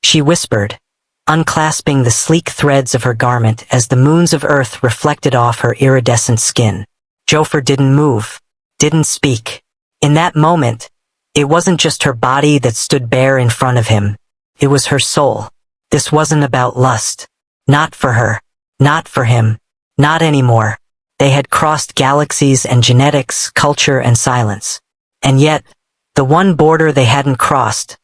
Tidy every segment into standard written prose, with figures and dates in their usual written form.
she whispered, unclasping the sleek threads of her garment as the moons of earth reflected off her iridescent skin. Jofer didn't move, didn't speak. In that moment, it wasn't just her body that stood bare in front of him. It was her soul. This wasn't about lust. Not for her. Not for him. Not anymore. They had crossed galaxies and genetics, culture and silence. And yet, the one border they hadn't crossed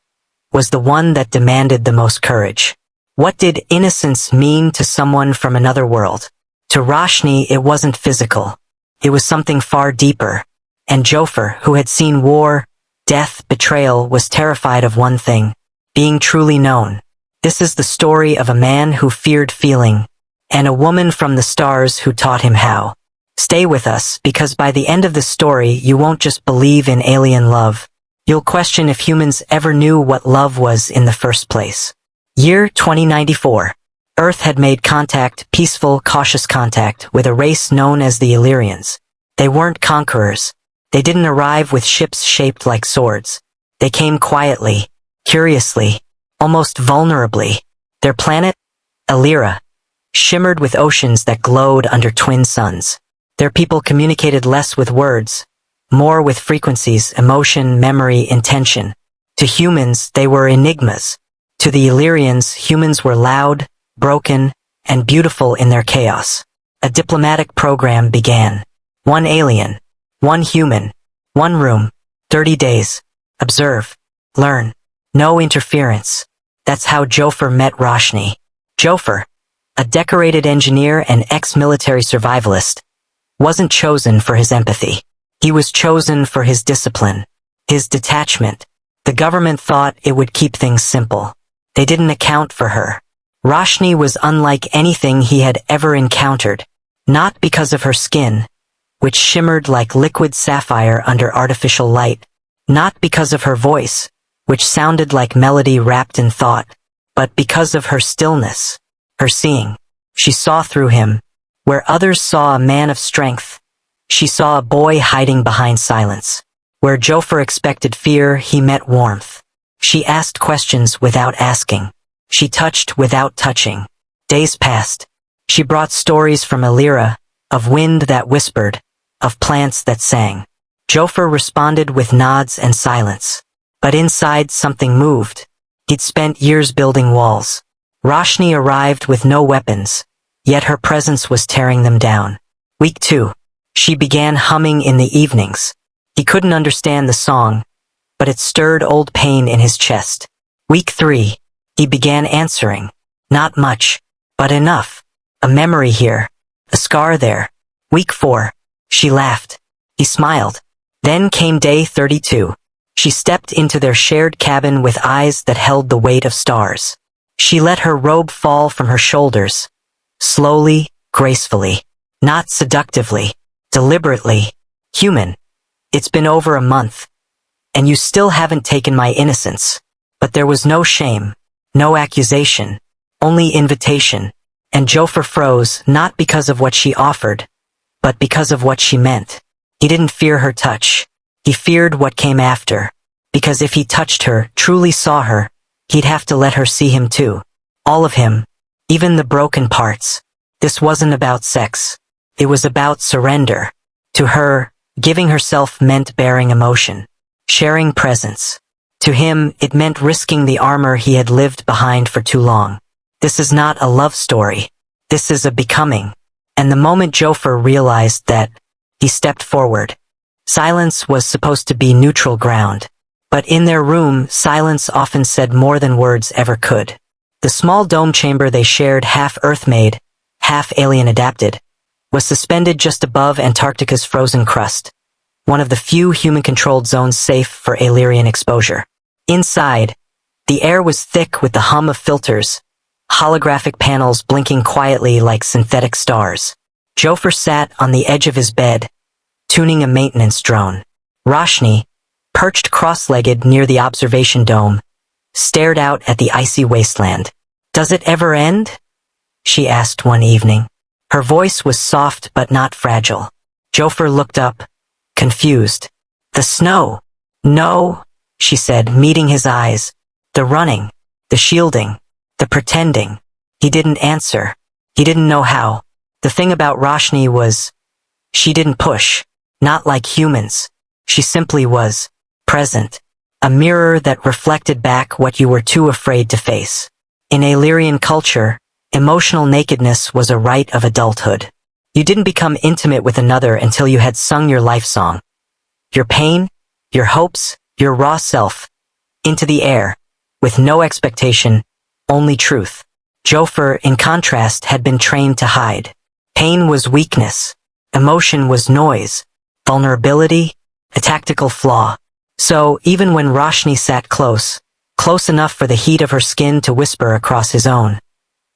was the one that demanded the most courage. What did innocence mean to someone from another world? To Roshni, it wasn't physical. It was something far deeper. And Jofer, who had seen war, death, betrayal, was terrified of one thing: being truly known. This is the story of a man who feared feeling, and a woman from the stars who taught him how. Stay with us, because by the end of the story, you won't just believe in alien love. You'll question if humans ever knew what love was in the first place. Year 2094. Earth had made contact, peaceful, cautious contact, with a race known as the Aelirians. They weren't conquerors. They didn't arrive with ships shaped like swords. They came quietly, curiously, almost vulnerably. Their planet, Aelira, shimmered with oceans that glowed under twin suns. Their people communicated less with words, more with frequencies, emotion, memory, intention. To humans, they were enigmas. To the Aelirians, humans were loud, broken, and beautiful in their chaos. A diplomatic program began. One alien, one human, one room, 30 days. Observe, learn, no interference. That's how Jofer met Roshni. Jofer, a decorated engineer and ex-military survivalist, wasn't chosen for his empathy. He was chosen for his discipline, his detachment. The government thought it would keep things simple. They didn't account for her. Roshni was unlike anything he had ever encountered, not because of her skin, which shimmered like liquid sapphire under artificial light, not because of her voice, which sounded like melody wrapped in thought, but because of her stillness, her seeing. She saw through him. Where others saw a man of strength, she saw a boy hiding behind silence. Where Jofer expected fear, he met warmth. She asked questions without asking. She touched without touching. Days passed. She brought stories from Aelira, of wind that whispered, of plants that sang. Jofer responded with nods and silence. But inside something moved. He'd spent years building walls. Roshni arrived with no weapons, yet her presence was tearing them down. Week 2. She began humming in the evenings. He couldn't understand the song, but it stirred old pain in his chest. Week 3. He began answering. Not much, but enough. A memory here, a scar there. Week 4. She laughed. He smiled. Then came day 32. She stepped into their shared cabin with eyes that held the weight of stars. She let her robe fall from her shoulders. Slowly, gracefully. Not seductively. Deliberately. Human. It's been over a month. And you still haven't taken my innocence. But there was no shame. No accusation. Only invitation. And Jofer froze, not because of what she offered, but because of what she meant. He didn't fear her touch. He feared what came after. Because if he touched her, truly saw her, he'd have to let her see him too. All of him. Even the broken parts. This wasn't about sex. It was about surrender. To her, giving herself meant bearing emotion. Sharing presence. To him, it meant risking the armor he had lived behind for too long. This is not a love story. This is a becoming. And the moment Jofer realized that, he stepped forward. Silence was supposed to be neutral ground. But in their room, silence often said more than words ever could. The small dome chamber they shared, half Earth-made, half alien-adapted, was suspended just above Antarctica's frozen crust, one of the few human-controlled zones safe for Aelirian exposure. Inside, the air was thick with the hum of filters, holographic panels blinking quietly like synthetic stars. Jofer sat on the edge of his bed, tuning a maintenance drone. Roshni, perched cross-legged near the observation dome, stared out at the icy wasteland. "Does it ever end?" she asked one evening. Her voice was soft but not fragile. Jofer looked up, confused. "The snow." "No," she said, meeting his eyes. "The running. the shielding, the pretending. He didn't answer. He didn't know how. The thing about Roshni was, she didn't push, not like humans. She simply was present, a mirror that reflected back what you were too afraid to face. In Aelirian culture, emotional nakedness was a rite of adulthood. You didn't become intimate with another until you had sung your life song. Your pain, your hopes, your raw self, into the air, with no expectation, only truth. Jofer, in contrast, had been trained to hide. Pain was weakness. Emotion was noise. Vulnerability, a tactical flaw. So, even when Roshni sat close enough for the heat of her skin to whisper across his own,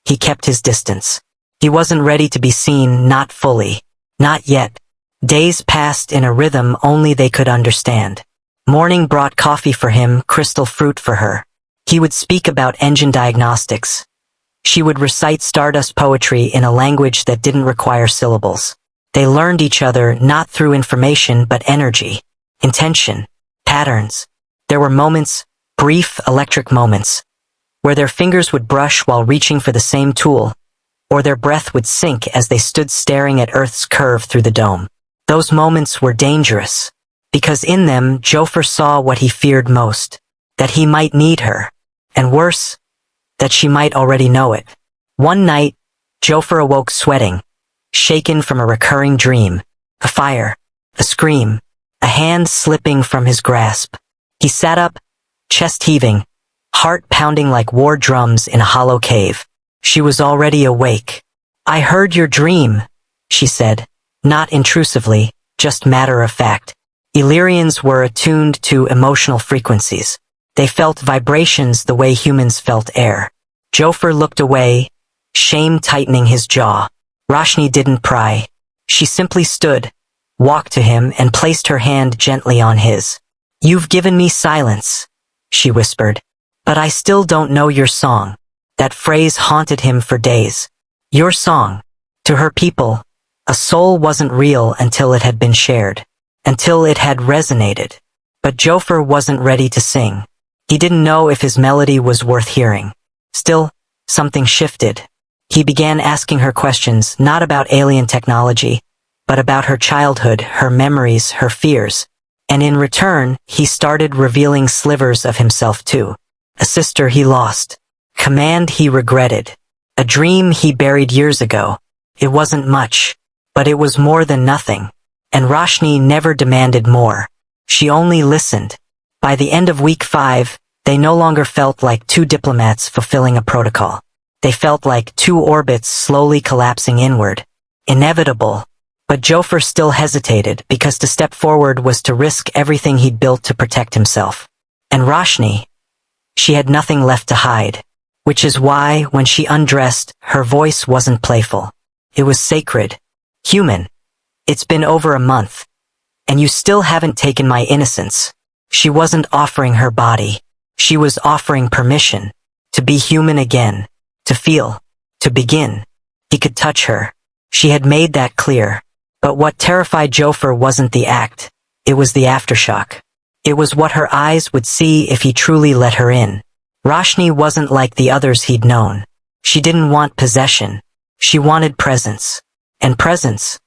he kept his distance. He wasn't ready to be seen, not fully. Not yet. Days passed in a rhythm only they could understand. Morning brought coffee for him, crystal fruit for her. He would speak about engine diagnostics. She would recite stardust poetry in a language that didn't require syllables. They learned each other not through information but energy, intention, patterns. There were moments, brief electric moments, where their fingers would brush while reaching for the same tool, or their breath would sink as they stood staring at Earth's curve through the dome. Those moments were dangerous, because in them Jofer saw what he feared most, that he might need her, and worse, that she might already know it. One night, Jofer awoke sweating, shaken from a recurring dream, a fire, a scream, a hand slipping from his grasp. He sat up, chest heaving, heart pounding like war drums in a hollow cave. She was already awake. "I heard your dream," she said, not intrusively, just matter of fact. Aelirians were attuned to emotional frequencies. They felt vibrations the way humans felt air. Jofer looked away, shame tightening his jaw. Roshni didn't pry. She simply stood, walked to him, and placed her hand gently on his. "You've given me silence," she whispered, "but I still don't know your song." That phrase haunted him for days. Your song. To her people, a soul wasn't real until it had been shared, until it had resonated. But Jofer wasn't ready to sing. He didn't know if his melody was worth hearing. Still, something shifted. He began asking her questions, not about alien technology, but about her childhood, her memories, her fears. And in return, he started revealing slivers of himself too. A sister he lost. Command he regretted. A dream he buried years ago. It wasn't much, but it was more than nothing. And Roshni never demanded more. She only listened. By the end of week 5, they no longer felt like two diplomats fulfilling a protocol. They felt like two orbits slowly collapsing inward. Inevitable. But Jofer still hesitated, because to step forward was to risk everything he'd built to protect himself. And Roshni, she had nothing left to hide. Which is why, when she undressed, her voice wasn't playful. It was sacred. Human. "It's been over a month. And you still haven't taken my innocence." She wasn't offering her body. She was offering permission. To be human again. To feel. To begin. He could touch her. She had made that clear. But what terrified Jofer wasn't the act. It was the aftershock. It was what her eyes would see if he truly let her in. Roshni wasn't like the others he'd known. She didn't want possession. She wanted presence. And presence.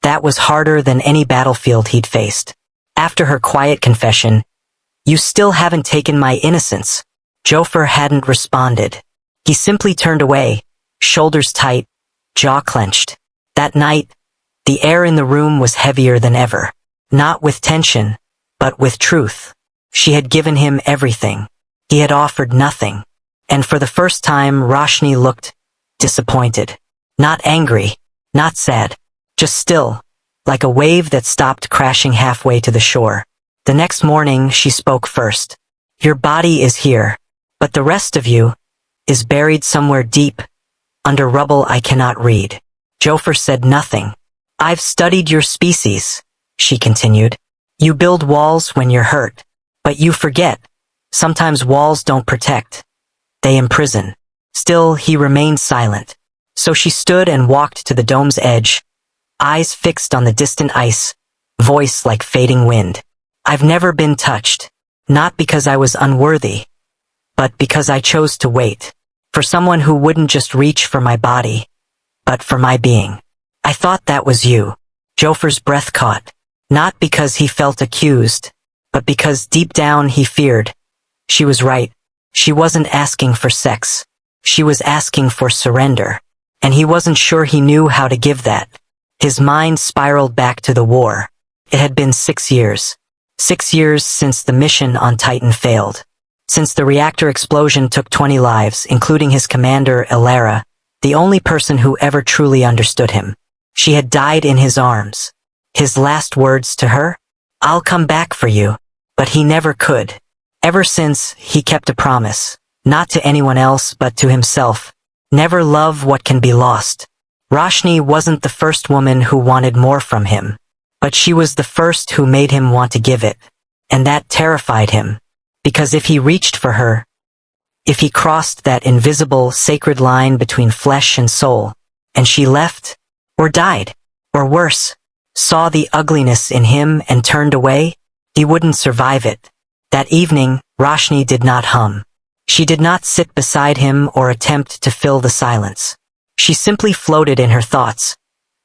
That was harder than any battlefield he'd faced. After her quiet confession, "You still haven't taken my innocence," Jofer hadn't responded. He simply turned away, shoulders tight, jaw clenched. That night, the air in the room was heavier than ever. Not with tension, but with truth. She had given him everything. He had offered nothing. And for the first time, Roshni looked disappointed. Not angry, not sad, just still, like a wave that stopped crashing halfway to the shore. The next morning, she spoke first. "Your body is here, but the rest of you is buried somewhere deep, under rubble I cannot read." Jofer said nothing. "I've studied your species," she continued. "You build walls when you're hurt, but you forget. Sometimes walls don't protect. They imprison." Still, he remained silent. So she stood and walked to the dome's edge, eyes fixed on the distant ice, voice like fading wind. "I've never been touched. Not because I was unworthy, but because I chose to wait. For someone who wouldn't just reach for my body, but for my being. I thought that was you. Jofer's breath caught. Not because he felt accused, but because deep down he feared. She was right. She wasn't asking for sex. She was asking for surrender. And he wasn't sure he knew how to give that. His mind spiraled back to the war. It had been 6 years. 6 years since the mission on Titan failed. Since the reactor explosion took 20 lives, including his commander, Aelirian, the only person who ever truly understood him. She had died in his arms. His last words to her? I'll come back for you. But he never could. Ever since, he kept a promise. Not to anyone else, but to himself. Never love what can be lost. Roshni wasn't the first woman who wanted more from him. But she was the first who made him want to give it. And that terrified him. Because if he reached for her, if he crossed that invisible, sacred line between flesh and soul, and she left, or died, or worse, saw the ugliness in him and turned away, he wouldn't survive it. That evening, Roshni did not hum. She did not sit beside him or attempt to fill the silence. She simply floated in her thoughts,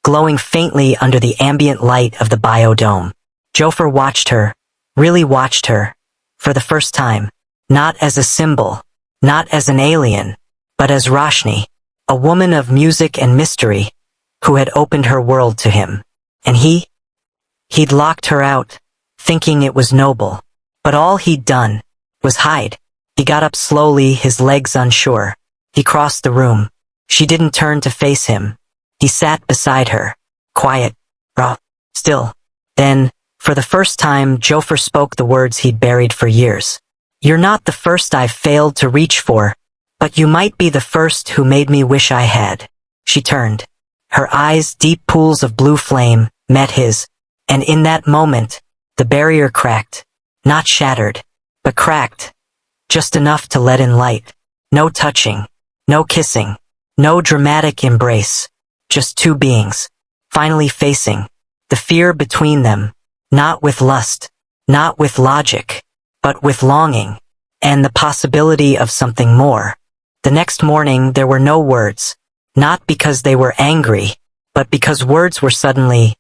glowing faintly under the ambient light of the biodome. Jofer watched her, really watched her, for the first time, not as a symbol, not as an alien, but as Roshni, a woman of music and mystery, who had opened her world to him. And he'd locked her out, thinking it was noble. But all he'd done was hide. He got up slowly, his legs unsure. He crossed the room. She didn't turn to face him. He sat beside her, quiet, raw, still. Then, for the first time, Jofer spoke the words he'd buried for years. You're not the first I've failed to reach for, but you might be the first who made me wish I had. She turned. Her eyes, deep pools of blue flame, met his, and in that moment, the barrier cracked. Not shattered, but cracked. Just enough to let in light. No touching, no kissing, no dramatic embrace. Just two beings, finally facing, the fear between them, not with lust, not with logic, but with longing, and the possibility of something more. The next morning there were no words, not because they were angry, but because words were suddenly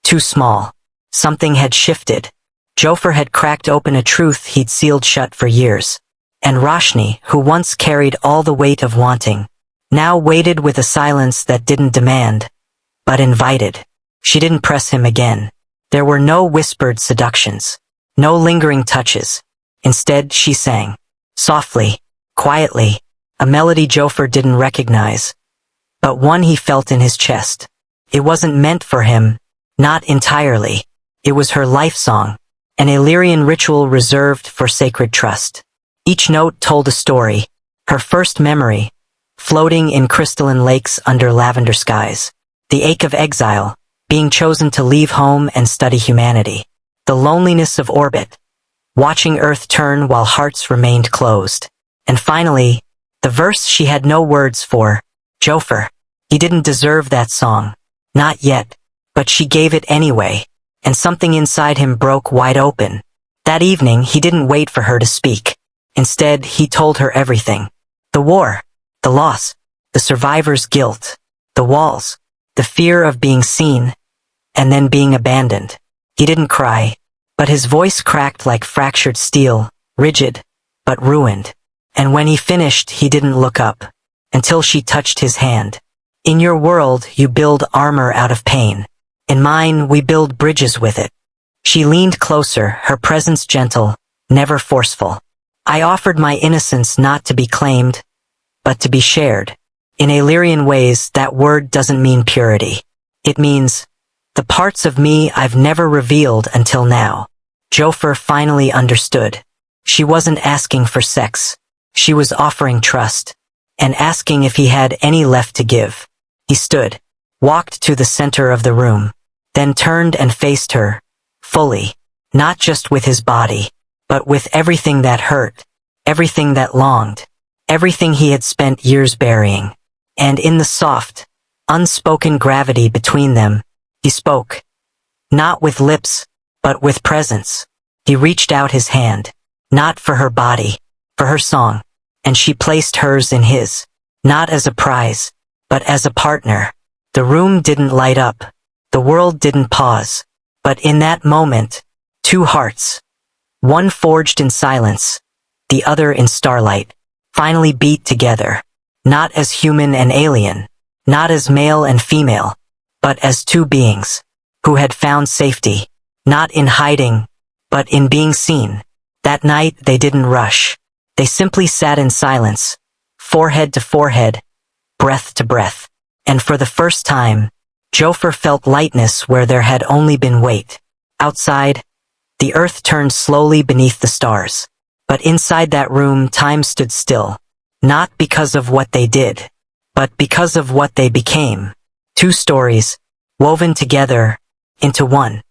too small. Something had shifted. Jofer had cracked open a truth he'd sealed shut for years. And Roshni, who once carried all the weight of wanting, now waited with a silence that didn't demand, but invited. She didn't press him again. There were no whispered seductions, no lingering touches. Instead, she sang, softly, quietly, a melody Jofer didn't recognize, but one he felt in his chest. It wasn't meant for him, not entirely. It was her life song, an Aelirian ritual reserved for sacred trust. Each note told a story, her first memory, floating in crystalline lakes under lavender skies, the ache of exile, being chosen to leave home and study humanity, the loneliness of orbit, watching Earth turn while hearts remained closed, and finally, the verse she had no words for, Jofer. He didn't deserve that song, not yet, but she gave it anyway, and something inside him broke wide open. That evening, he didn't wait for her to speak. Instead, he told her everything. The war, the loss, the survivor's guilt, the walls, the fear of being seen, and then being abandoned. He didn't cry, but his voice cracked like fractured steel, rigid, but ruined. And when he finished, he didn't look up, until she touched his hand. In your world, you build armor out of pain. In mine, we build bridges with it. She leaned closer, her presence gentle, never forceful. I offered my innocence not to be claimed, but to be shared. In Aelirian ways, that word doesn't mean purity. It means, the parts of me I've never revealed until now. Jofer finally understood. She wasn't asking for sex. She was offering trust, and asking if he had any left to give. He stood, walked to the center of the room, then turned and faced her, fully, not just with his body, but with everything that hurt, everything that longed, everything he had spent years burying. And in the soft, unspoken gravity between them, he spoke. Not with lips, but with presence. He reached out his hand, not for her body, for her song, and she placed hers in his, not as a prize, but as a partner. The room didn't light up, the world didn't pause, but in that moment, two hearts, one forged in silence, the other in starlight, finally beat together, not as human and alien, not as male and female, but as two beings, who had found safety, not in hiding, but in being seen. That night they didn't rush, they simply sat in silence, forehead to forehead, breath to breath, and for the first time, Jofer felt lightness where there had only been weight. Outside, the earth turned slowly beneath the stars, but inside that room time stood still, not because of what they did, but because of what they became. Two stories, woven together, into one.